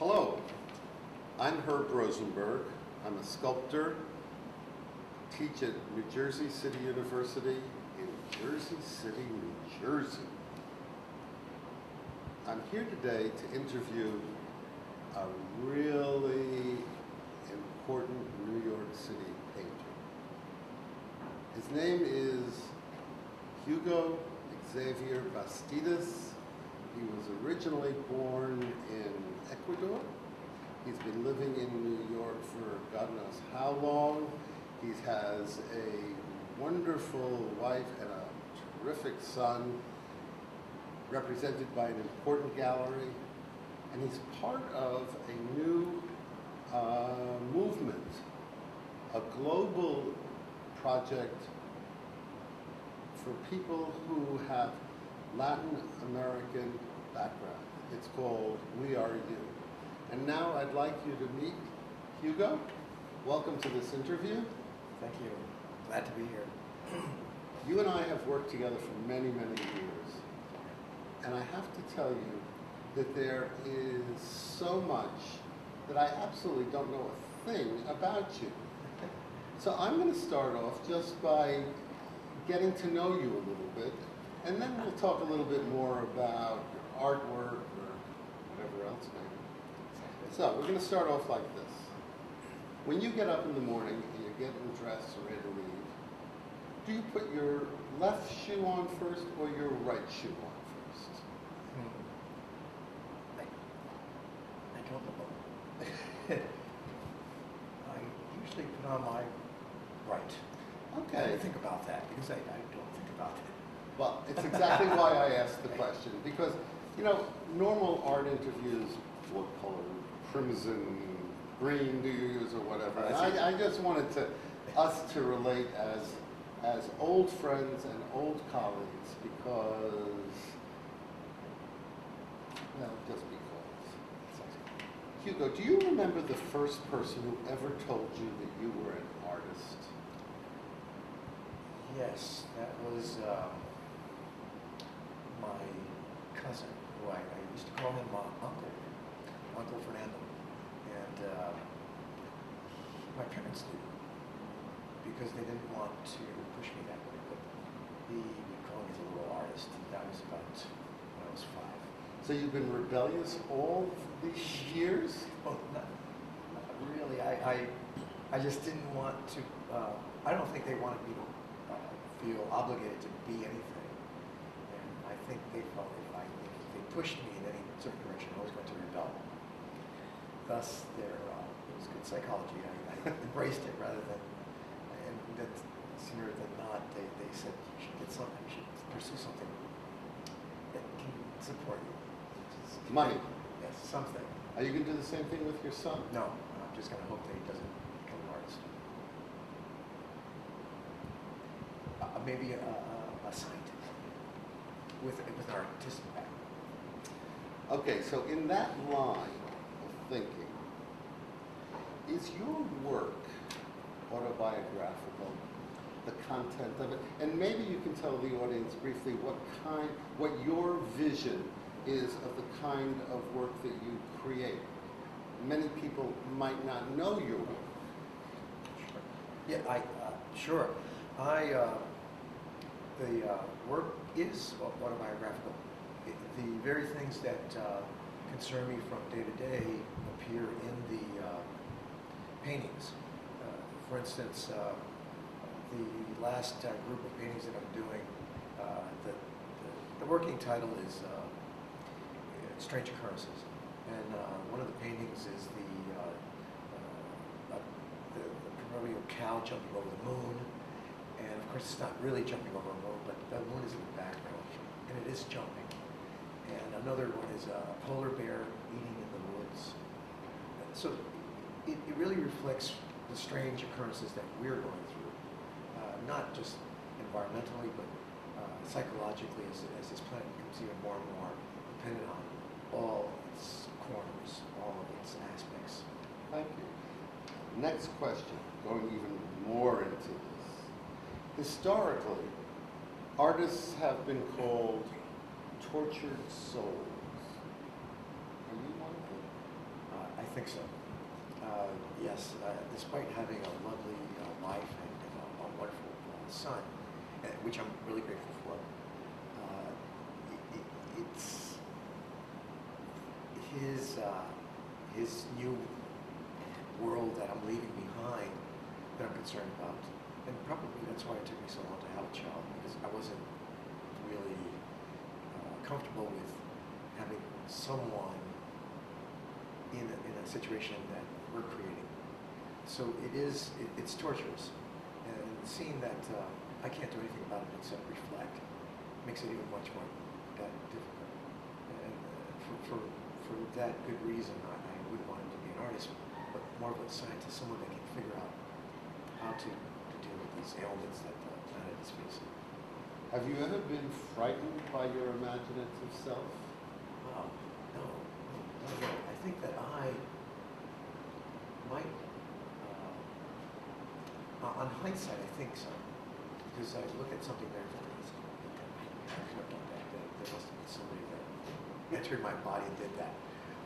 Hello, I'm Herb Rosenberg. I'm a sculptor, teach at New Jersey City University in Jersey City, New Jersey. I'm here today to interview a really important New York City painter. His name is Hugo Xavier Bastidas. He was originally born in Ecuador. He's been living in New York for God knows how long. He has a wonderful wife and a terrific son, represented by an important gallery. And he's part of a new movement, a global project for people who have Latin American background. It's called We Are You. And now I'd like you to meet Hugo. Welcome to this interview. Thank you. Glad to be here. You and I have worked together for many, many years. And I have to tell you that there is so much that I absolutely don't know a thing about you. So I'm going to start off just by getting to know you a little bit, and then we'll talk a little bit more about your artwork or whatever else maybe. So we're going to start off like this. When you get up in the morning and you're getting dressed or ready to leave, do you put your left shoe on first or your right shoe on first? I don't know. I usually put on my right. Okay. I think about that because I don't think about it. Well, it's exactly why I asked the question, because, you know, normal art interviews, what color, crimson, green do you use or whatever. And I just wanted us to relate as old friends and old colleagues because, well, just because. Hugo, do you remember the first person who ever told you that you were an artist? Yes, that was my cousin, who I used to call him Uncle Fernando. And my parents did, because they didn't want to push me that way, but he would call me the little artist. That was about when I was 5. So you've been rebellious all these years? Well, not really. I just didn't want to, I don't think they wanted me to feel obligated to be anything. And I think they felt if they pushed me in any certain direction, I was going to rebel. Thus, it was good psychology. I embraced it rather than, and that sooner than not, they said you should get something, you should pursue something that can support you. Money. Yes, something. Are you going to do the same thing with your son? No, I'm just going to hope that he doesn't become an artist. Maybe a scientist with an artistic background. Okay, so in that line of thinking, is your work autobiographical, the content of it? And maybe you can tell the audience briefly what your vision is of the kind of work that you create. Many people might not know your work. Sure. Yeah, sure. The work is autobiographical. The very things that concern me from day to day appear in the paintings. For instance, the last group of paintings that I'm doing, the working title is Strange Occurrences. And one of the paintings is the proverbial cow jumping over the moon. And of course, it's not really jumping over a moon, but the moon is in the background, and it is jumping. And another one is a polar bear eating in the woods. So it really reflects the strange occurrences that we're going through, not just environmentally, but psychologically, as this planet becomes even more and more dependent on all its corners, all of its aspects. Thank you. Next question, going even more into this. Historically, artists have been called tortured souls. Are you one of them? think so. Yes, despite having a lovely wife and a wonderful son, which I'm really grateful for, it's his new world that I'm leaving behind that I'm concerned about. And probably that's why it took me so long to have a child, because I wasn't really comfortable with having someone in a situation that we're creating. So it's torturous. And seeing that I can't do anything about it except reflect makes it even much more difficult. And for that good reason, I wouldn't want him to be an artist, but more of a scientist, someone that can figure out how to deal with these ailments that the planet is facing. Have you ever been frightened by your imaginative self? Wow, no. I think that I might, on hindsight, I think so. Because I look at something there and I could have done that. There must have been somebody that entered my body and did that.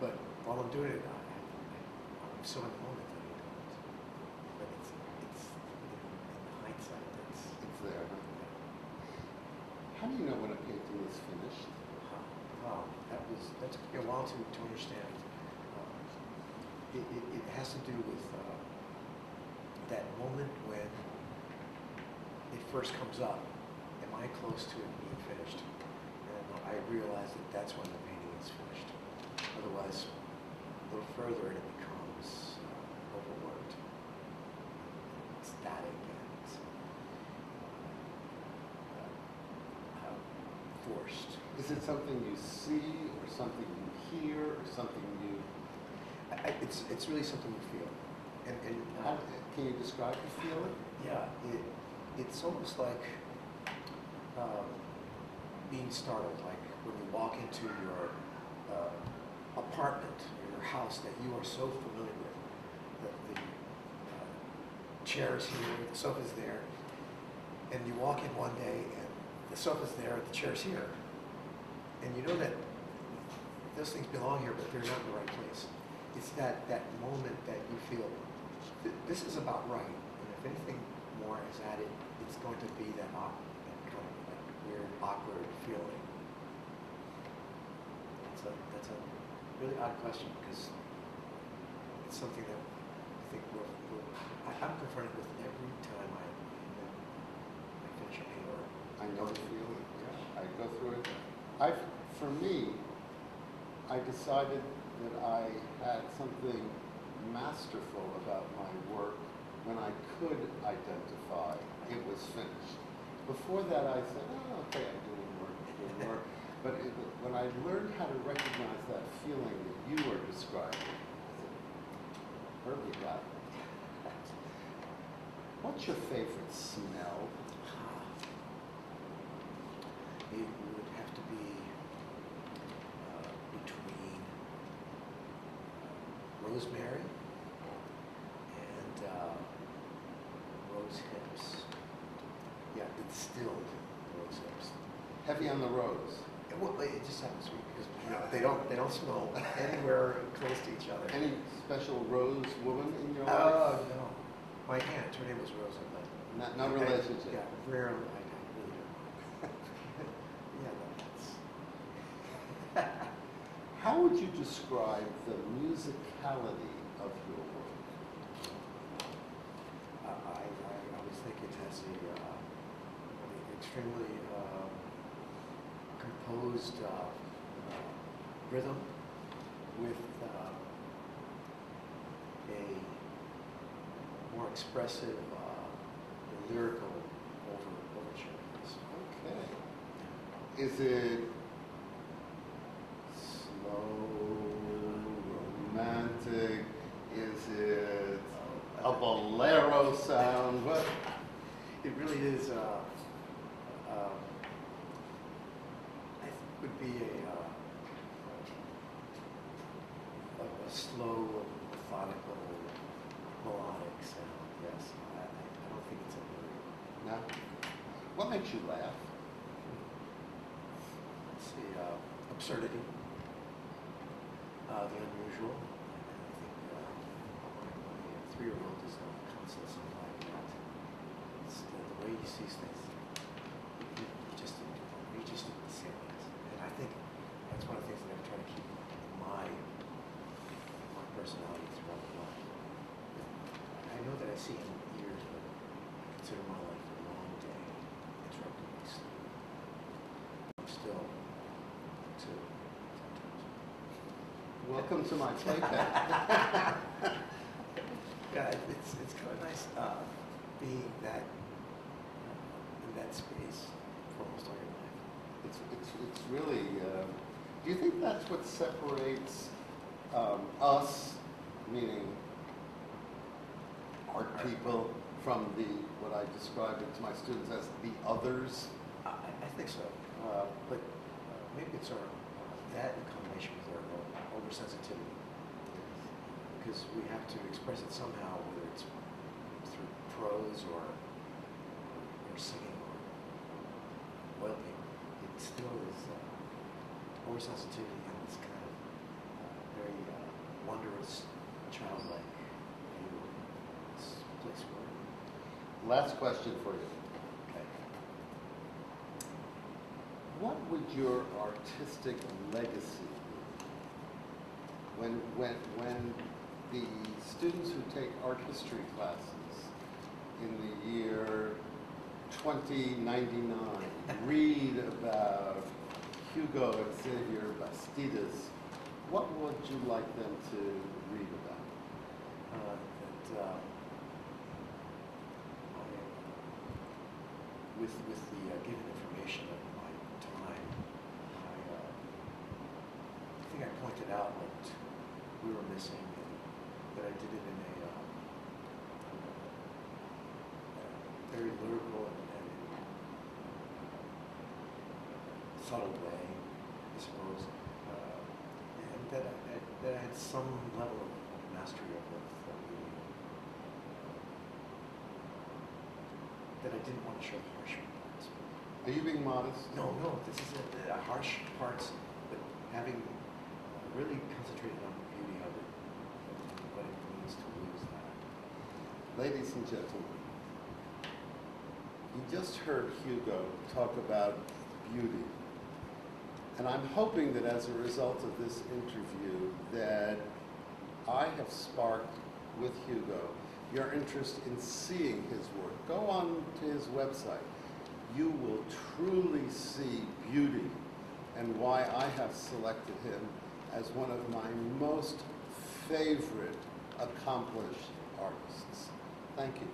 But while I'm doing it, I'm so in the moment that I don't. But it's in hindsight, it's there. Huh? How do you know when a painting is finished? Wow, that took me a while to understand. It has to do with that moment when it first comes up. Am I close to it being finished? And I realize that that's when the painting is finished. Otherwise, a little further and it becomes overworked, static, and forced. Is it something you see, or something you hear, or something you... It's really something you feel. And can you describe the feeling? Yeah, it's almost like being startled, like when you walk into your apartment or your house that you are so familiar with. The chair's here, the sofa's there, and you walk in one day and the sofa's there, the chair's here, and you know that those things belong here, but they're not in the right place. It's that moment that you feel, this is about right, and if anything more is added, it's going to be that kind of that weird, awkward feeling. That's a really odd question, because it's something that I think I'm confronted with every time I finish a paper. I know the feeling. Yeah, I go through it. For me, I decided that I had something masterful about my work when I could identify it was finished. Before that, I said, oh, okay, I'm doing work. But when I learned how to recognize that feeling that you were describing, I said, Herb, you got it. What's your favorite smell? It would have to be between rosemary and rose hips. Yeah, the distilled rose hips. Heavy on the rose. It just happens to be because they don't smell anywhere close to each other. Any special rose woman in your life? Oh no, my aunt. Her name was Rosa, but no relationship. Yeah, rarely. I really don't. Yeah, that's. How would you describe the musicality of your work? I always think it has a extremely composed rhythm with a more expressive lyrical overture. Okay. Is it slow, romantic? Is it a bolero sound? What? It really is. I think it would be a slow, methodical, melodic sound. Yes, I don't think it's a lyric. No. What makes you laugh? Let's see, absurdity, the unusual. I think these things, you just didn't see it. And I think that's one of the things that I've tried to keep in my personality throughout life. I know that I see in years, but I consider my life a long day, interrupted by sleep. I'm still too sometimes. Welcome to my playpen. Yeah, it's kind of nice being that in that space for almost all your life. It's really. Do you think that's what separates us, meaning art people, from what I describe it to my students as the others? I think so, but maybe it's our that in combination with our oversensitivity, because we have to express it somehow, whether it's through prose or singing or oil painting. It still is oversensitivity and this kind of very wondrous, childlike view of this place we're in. Last question for you. Okay. What would your artistic legacy be when the students who take art history classes in the year 2099 read about Hugo Xavier Bastidas, what would you like them to read about? With the given information of my time, I think I pointed out what we were missing, and that I did it in a very lyrical and subtle way, I suppose, and that I had some level of mastery of the medium. That I didn't want to show harsh parts. Are you being modest? No, this is harsh parts, but having really concentrated on the beauty of it, and what it means to lose that. Ladies and gentlemen, you just heard Hugo talk about beauty. And I'm hoping that as a result of this interview that I have sparked with Hugo your interest in seeing his work. Go on to his website. You will truly see beauty and why I have selected him as one of my most favorite accomplished artists. Thank you.